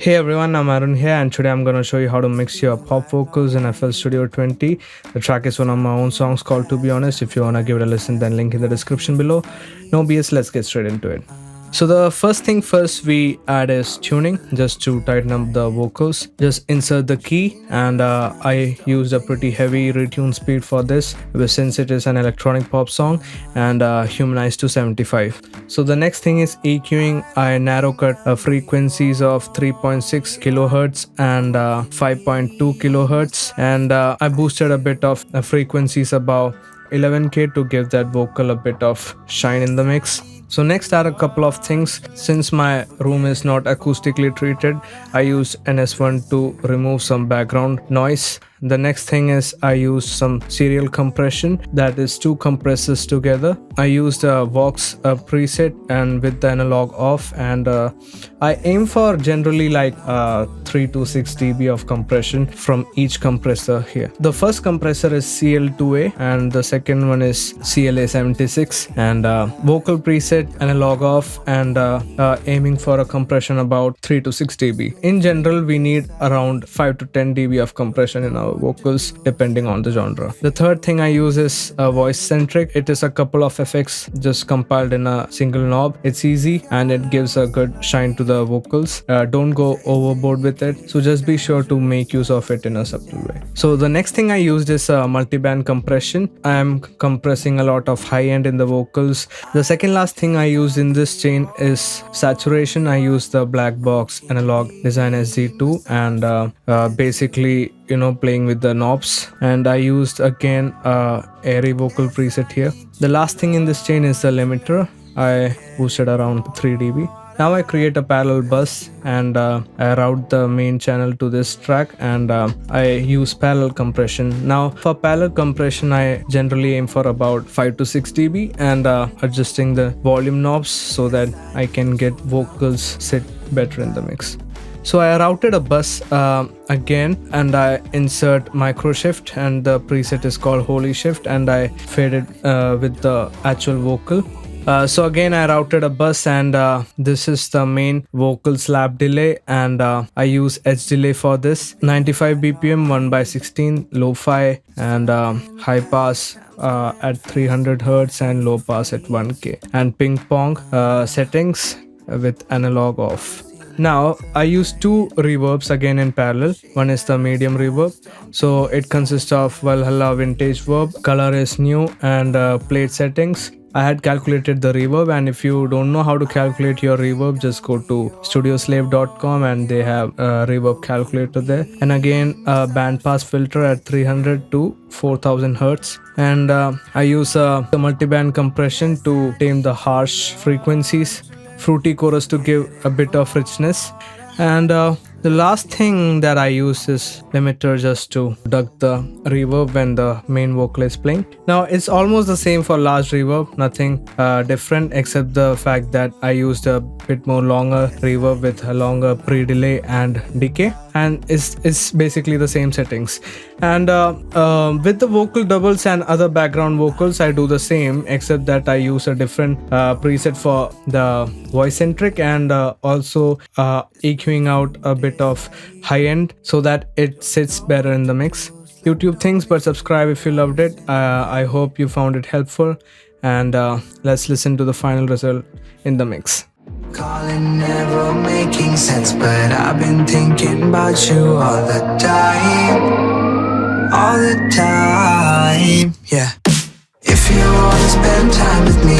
Hey everyone, I'm Arun here, and today I'm gonna show you how to mix your pop vocals in FL Studio 20. The track is one of my own songs called To Be Honest. If you wanna give it a listen, then link in the description below. No BS, let's get straight into it. So the first thing first we add is tuning, just to tighten up the vocals. Just insert the key, and I used a pretty heavy retune speed for this, since it is an electronic pop song, and humanized to 75. So the next thing is EQing. I narrow cut frequencies of 3.6 kilohertz and 5.2 kilohertz, and I boosted a bit of frequencies above 11k to give that vocal a bit of shine in the mix. So next are a couple of things. Since my room is not acoustically treated, I use NS1 to remove some background noise. The next thing is I use some serial compression, that is two compressors together. I used a Vox preset and with the analog off, and I aim for generally like 3 to 6 dB of compression from each compressor here. The first compressor is CL2A and the second one is CLA76, and vocal preset, analog off, and aiming for a compression about 3 to 6 dB. In general, we need around 5 to 10 dB of compression in our vocals depending on the genre. The third thing I use is voice centric. It is a couple of effects just compiled in a single knob. It's easy and it gives a good shine to the vocals. Don't go overboard with it, so just be sure to make use of it in a subtle way. So the next thing I used is multiband compression. I am compressing a lot of high end in the vocals. The second last thing I used in this chain is saturation. I used the black box analog design SZ2 and basically playing with the knobs, and I used again airy vocal preset here. The last thing in this chain is the limiter. I boosted around 3 dB. Now I create a parallel bus, and I route the main channel to this track, and I use parallel compression. Now for parallel compression, I generally aim for about 5 to 6 dB and adjusting the volume knobs so that I can get vocals sit better in the mix. So I routed a bus again, and I insert micro shift, and the preset is called Holy Shift, and I fade it with the actual vocal. So again I routed a bus, and this is the main vocal slap delay, and I use edge delay for this. 95 BPM 1/16, lo-fi, and high pass at 300 Hz and low pass at 1k, and ping pong settings with analog off. Now I use two reverbs again in parallel. One is the medium reverb, so it consists of Valhalla vintage verb, color is new, and plate settings. I had calculated the reverb, and if you don't know how to calculate your reverb, just go to studioslave.com and they have a reverb calculator there. And again a band pass filter at 300 to 4000 Hz, and I use the multiband compression to tame the harsh frequencies, fruity chorus to give a bit of richness, and the last thing that I use is limiter just to duck the reverb when the main vocal is playing. Now it's almost the same for large reverb, nothing different except the fact that I used a bit more longer reverb with a longer pre-delay and decay, and it's basically the same settings. And with the vocal doubles and other background vocals, I do the same except that I use a different preset for the voice centric, and also EQing out a bit of high end so that it sits better in the mix. YouTube things, but subscribe if you loved it. I hope you found it helpful, and let's listen to the final result in the mix. Calling never making sense, but I've been thinking about you all the time, yeah. If you wanna spend time with me,